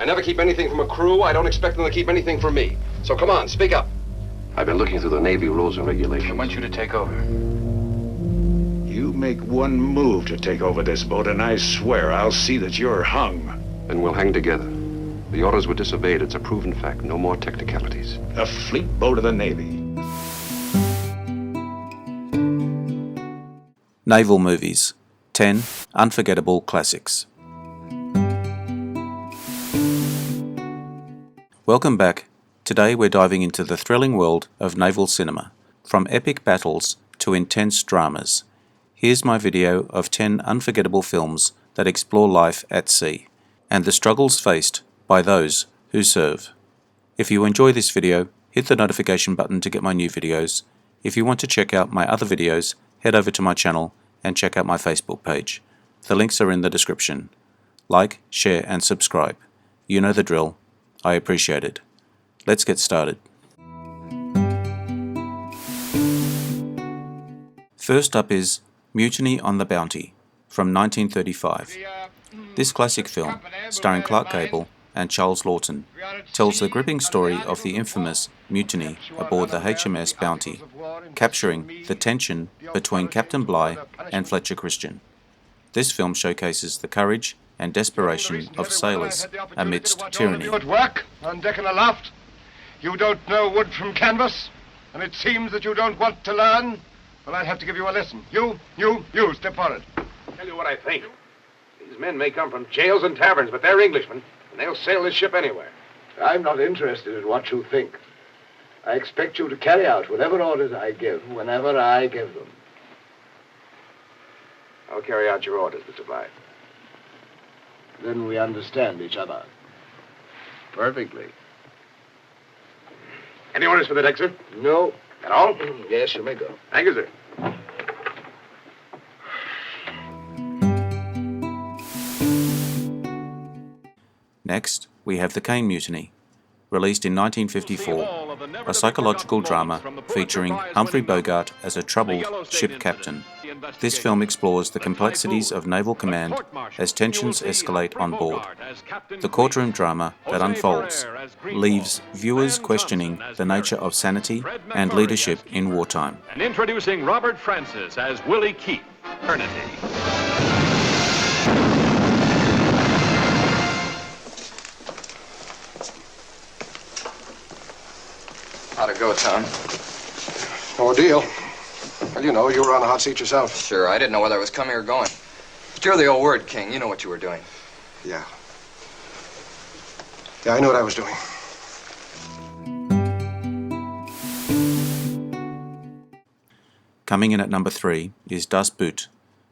I never keep anything from a crew. I don't expect them to keep anything from me. So come on, speak up. I've been looking through the Navy rules and regulations. I want you to take over. You make one move to take over this boat, and I swear I'll see that you're hung. Then we'll hang together. The orders were disobeyed. It's a proven fact. No more technicalities. A fleet boat of the Navy. Naval Movies 10 Unforgettable Classics. Welcome back. Today we're diving into the thrilling world of naval cinema, from epic battles to intense dramas. Here's my video of 10 unforgettable films that explore life at sea, and the struggles faced by those who serve. If you enjoy this video, hit the notification button to get my new videos. If you want to check out my other videos, head over to my channel and check out my Facebook page. The links are in the description. Like, share and subscribe. You know the drill. I appreciate it. Let's get started. First up is Mutiny on the Bounty from 1935. This classic film, starring Clark Gable and Charles Lawton, tells the gripping story of the infamous mutiny aboard the HMS Bounty, capturing the tension between Captain Bligh and Fletcher Christian. This film showcases the courage and desperation of sailors amidst tyranny. At work, on deck and aloft. You don't know wood from canvas, and it seems that you don't want to learn. Well, I'll have to give you a lesson. You, step forward. Tell you what I think. These men may come from jails and taverns, but they're Englishmen, and they'll sail this ship anywhere. I'm not interested in what you think. I expect you to carry out whatever orders I give, whenever I give them. I'll carry out your orders, Mr. Bligh. Then we understand each other. Perfectly. Any orders for the deck, sir? No. At all? Yes, you may go. Thank you, sir. Next, we have The Caine Mutiny, released in 1954, a psychological drama featuring Humphrey Bogart as a troubled ship captain. This film explores the complexities of naval command as tensions escalate on board. The courtroom drama that unfolds leaves viewers questioning the nature of sanity and leadership in wartime. And introducing Robert Francis as Willie Keith, Eternity. How'd it go, Tom? Ordeal. Well, you know, you were on the hot seat yourself. Sure, I didn't know whether I was coming or going. But you're the old word king. You know what you were doing. Yeah. Yeah, I knew what I was doing. Coming in at number 3 is Das Boot,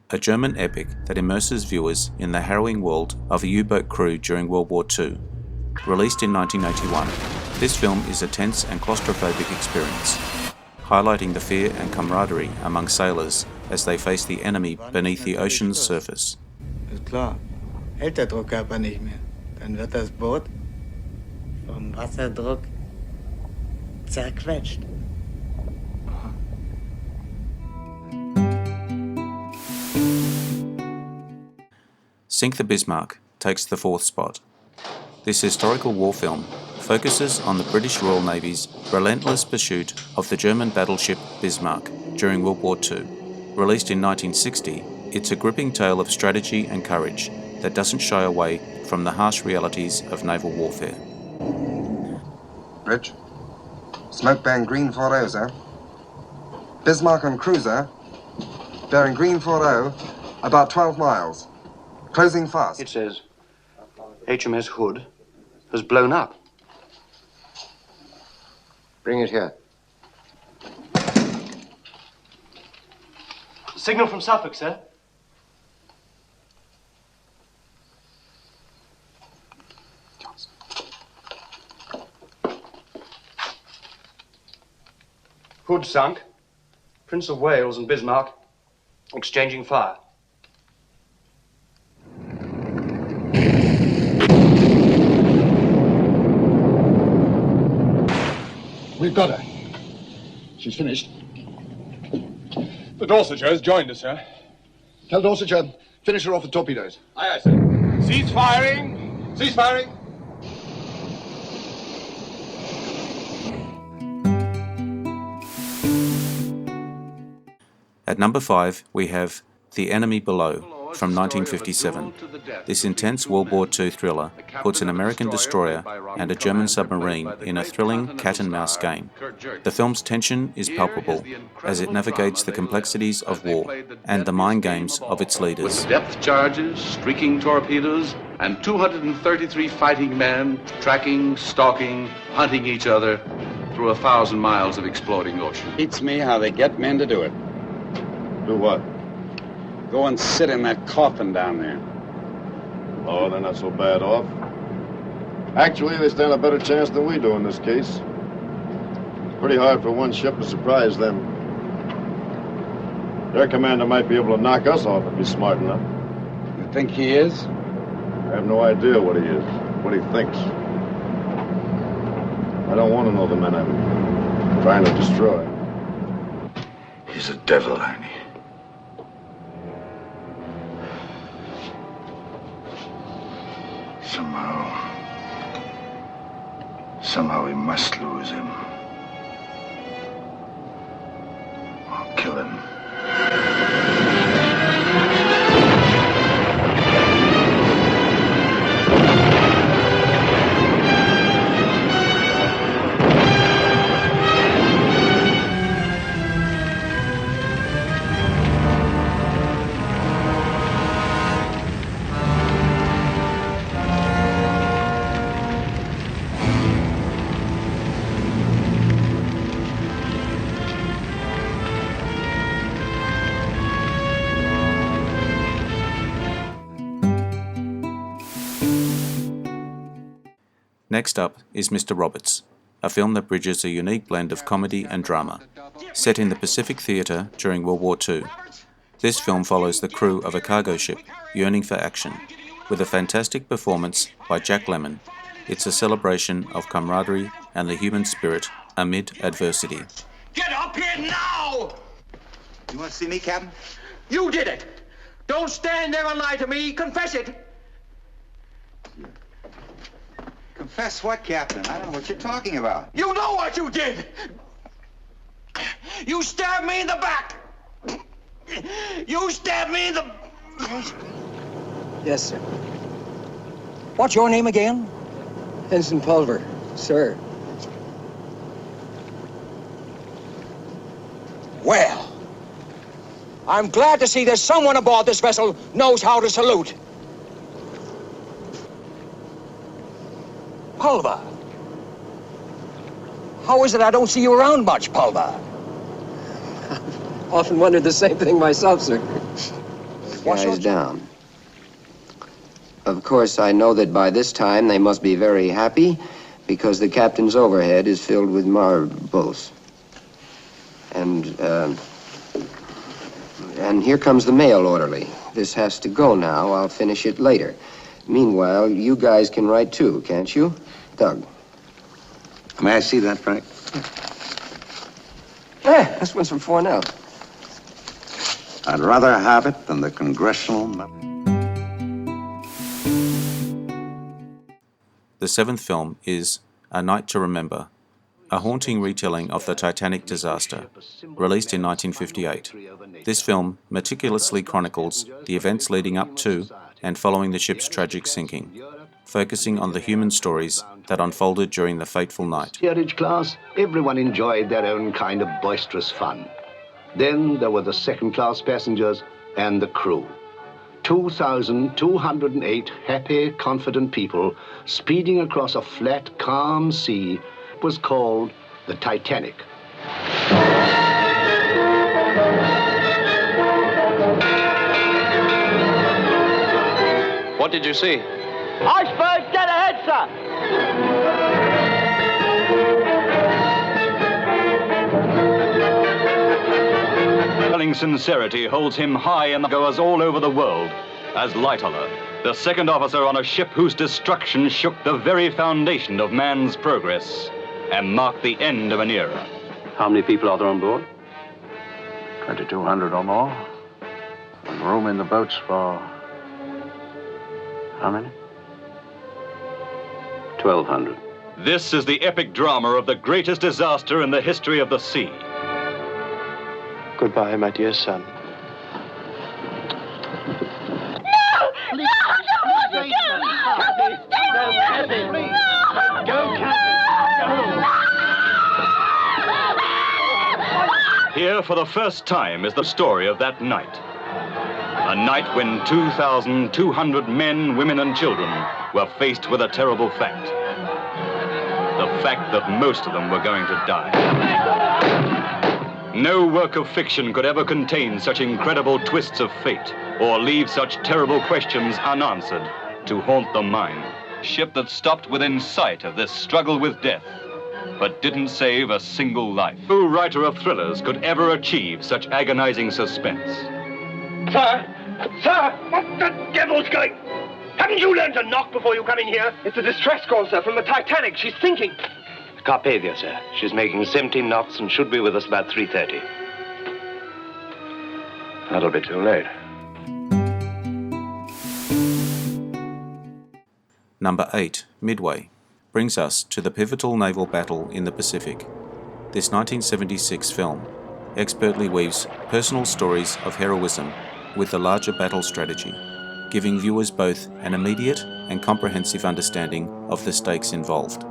a German epic that immerses viewers in the harrowing world of a U-boat crew during World War II. Released in 1981, this film is a tense and claustrophobic experience, highlighting the fear and camaraderie among sailors as they face the enemy beneath the ocean's surface. Ist klar. Hält der Druckkörper nicht mehr. Dann wird das Boot vom Wasserdruck zerquetscht. Sink the Bismarck takes the 4th spot. This historical war film focuses on the British Royal Navy's relentless pursuit of the German battleship Bismarck during World War II. Released in 1960, it's a gripping tale of strategy and courage that doesn't shy away from the harsh realities of naval warfare. Bridge. Smoke bearing green 40, sir. Bismarck and cruiser bearing green 40, about 12 miles. Closing fast. It says HMS Hood has blown up. Bring it here. Signal from Suffolk, sir. Hood sunk. Prince of Wales and Bismarck exchanging fire. We've got her. She's finished. The Dorsetshire has joined us, sir. Tell Dorsetshire, finish her off with torpedoes. Aye, aye, sir. Cease firing! Cease firing! At number 5, we have The Enemy Below from 1957. This intense World War II thriller puts an American destroyer and a German submarine in a thrilling cat-and-mouse game. The film's tension is palpable as it navigates the complexities of war and the mind games of its leaders. With depth charges, streaking torpedoes, and 233 fighting men tracking, stalking, hunting each other through 1,000 miles of exploding ocean. Beats me how they get men to do it. Do what? Go and sit in that coffin down there. Oh, they're not so bad off. Actually, they stand a better chance than we do in this case. Pretty hard for one ship to surprise them. Their commander might be able to knock us off if he's smart enough. You think he is? I have no idea what he is, what he thinks. I don't want to know the men I'm trying to destroy. He's a devil, Arnie. Somehow we must lose him. Or kill him. Next up is Mr. Roberts, a film that bridges a unique blend of comedy and drama. Set in the Pacific Theatre during World War II, this film follows the crew of a cargo ship yearning for action. With a fantastic performance by Jack Lemmon, it's a celebration of camaraderie and the human spirit amid adversity. Get up here now! You want to see me, Captain? You did it! Don't stand there and lie to me. Confess it! Confess what, Captain? I don't know what you're talking about. You know what you did! You stabbed me in the back! You stabbed me in the... Yes, sir. What's your name again? Ensign Pulver, sir. Well, I'm glad to see there's someone aboard this vessel knows how to salute. Pulver. How is it I don't see you around much, Pulver? Often wondered the same thing myself, sir. What's down. Of course, I know that by this time they must be very happy because the captain's overhead is filled with marbles. And here comes the mail orderly. This has to go now. I'll finish it later. Meanwhile, you guys can write too, can't you? Doug. May I see that, Frank? This one's from Fornell. I'd rather have it than the congressional... The seventh film is A Night to Remember, a haunting retelling of the Titanic disaster, released in 1958. This film meticulously chronicles the events leading up to and following the ship's tragic sinking, focusing on the human stories that unfolded during the fateful night. Steerage class, everyone enjoyed their own kind of boisterous fun. Then there were the second-class passengers and the crew. 2,208 happy, confident people speeding across a flat, calm sea was called the Titanic. What did you see? Iceberg, get ahead, sir! Compelling sincerity holds him high in the goers all over the world as Lightoller, the second officer on a ship whose destruction shook the very foundation of man's progress and marked the end of an era. How many people are there on board? 2,200 or more. And room in the boats for... how many? 1,200. This is the epic drama of the greatest disaster in the history of the sea. Goodbye, my dear son. Here, for the first time, is the story of that night. A night when 2,200 men, women, and children were faced with a terrible fact. The fact that most of them were going to die. No work of fiction could ever contain such incredible twists of fate or leave such terrible questions unanswered to haunt the mind. Ship that stopped within sight of this struggle with death, but didn't save a single life. No writer of thrillers could ever achieve such agonizing suspense. Sir! Sir! What the devil's going? Haven't you learned to knock before you come in here? It's a distress call, sir, from the Titanic. She's sinking. Carpathia, sir. She's making 17 knots and should be with us about 3:30. That'll be too late. Number 8, Midway, brings us to the pivotal naval battle in the Pacific. This 1976 film expertly weaves personal stories of heroism with the larger battle strategy, giving viewers both an immediate and comprehensive understanding of the stakes involved.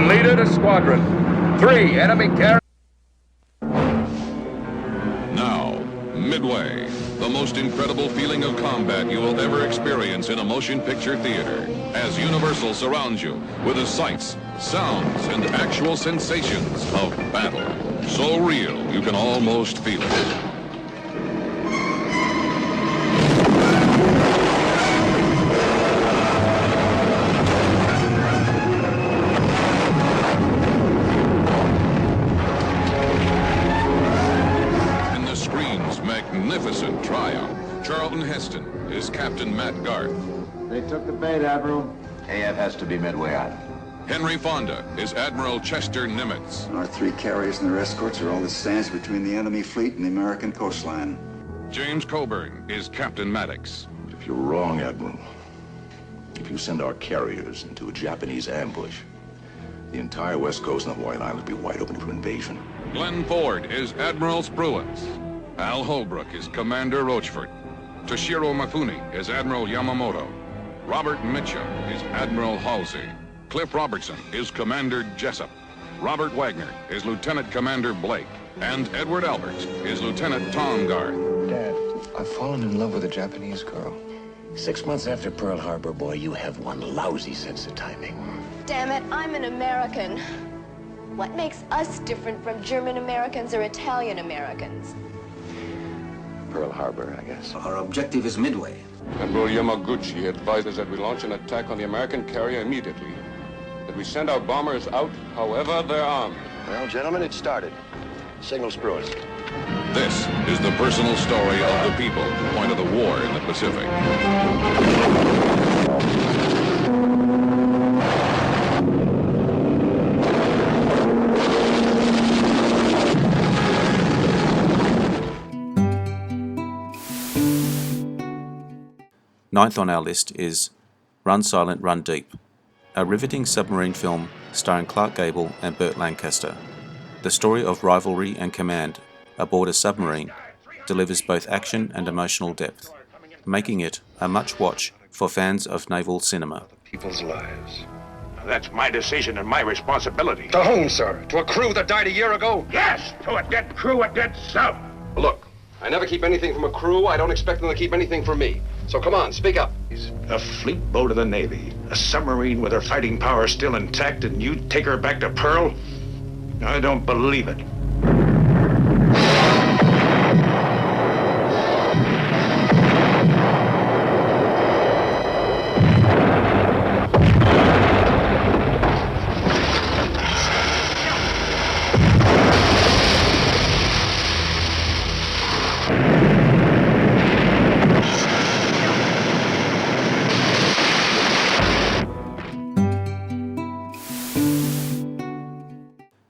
Leader to squadron. 3 enemy carriers. Now, Midway, the most incredible feeling of combat you will ever experience in a motion picture theater, as Universal surrounds you with the sights, sounds, and actual sensations of battle. So real, you can almost feel it. Magnificent triumph. Charlton Heston is Captain Matt Garth. They took the bait, Admiral. AF has to be midway out. Henry Fonda is Admiral Chester Nimitz. Our 3 carriers and their escorts are all that stands between the enemy fleet and the American coastline. James Coburn is Captain Maddox. If you're wrong, Admiral, if you send our carriers into a Japanese ambush, the entire west coast of Hawaiian Islands will be wide open for invasion. Glenn Ford is Admiral Spruance. Al Holbrook is Commander Rochefort. Toshiro Mifune is Admiral Yamamoto. Robert Mitchum is Admiral Halsey. Cliff Robertson is Commander Jessup. Robert Wagner is Lieutenant Commander Blake. And Edward Alberts is Lieutenant Tom Garth. Dad, I've fallen in love with a Japanese girl. 6 months after Pearl Harbor, boy, you have one lousy sense of timing. Damn it, I'm an American. What makes us different from German Americans or Italian Americans? Pearl Harbor, I guess. Our objective is Midway. Admiral Yamaguchi advises that we launch an attack on the American carrier immediately. That we send our bombers out, however they're armed. Well, gentlemen, it started. Signal Spruance. This is the personal story of the people at the point of the war in the Pacific. Ninth on our list is Run Silent, Run Deep, a riveting submarine film starring Clark Gable and Burt Lancaster. The story of rivalry and command aboard a submarine delivers both action and emotional depth, making it a must-watch for fans of naval cinema. People's lives That's my decision and my responsibility. To whom, sir? To a crew that died a year ago? Yes, to a dead crew, a dead sub. Look, I never keep anything from a crew. I don't expect them to keep anything from me. So come on, speak up. A fleet boat of the Navy, a submarine with her fighting power still intact, and you take her back to Pearl? I don't believe it.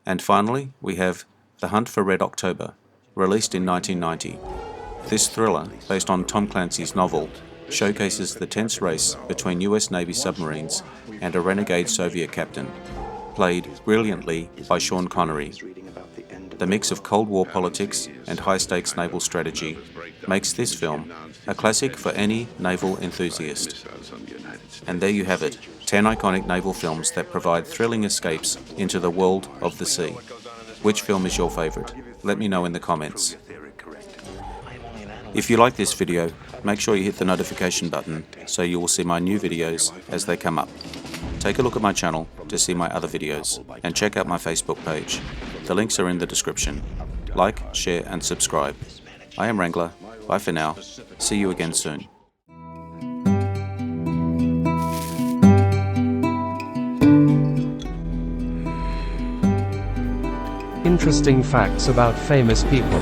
And finally, we have The Hunt for Red October, released in 1990. This thriller, based on Tom Clancy's novel, showcases the tense race between US Navy submarines and a renegade Soviet captain, played brilliantly by Sean Connery. The mix of Cold War politics and high-stakes naval strategy makes this film a classic for any naval enthusiast. And there you have it, 10 iconic naval films that provide thrilling escapes into the world of the sea. Which film is your favourite? Let me know in the comments. If you like this video, make sure you hit the notification button so you will see my new videos as they come up. Take a look at my channel to see my other videos, and check out my Facebook page. The links are in the description. Like, share and subscribe. I am Wrangler. Bye for now. See you again soon. Interesting facts about famous people.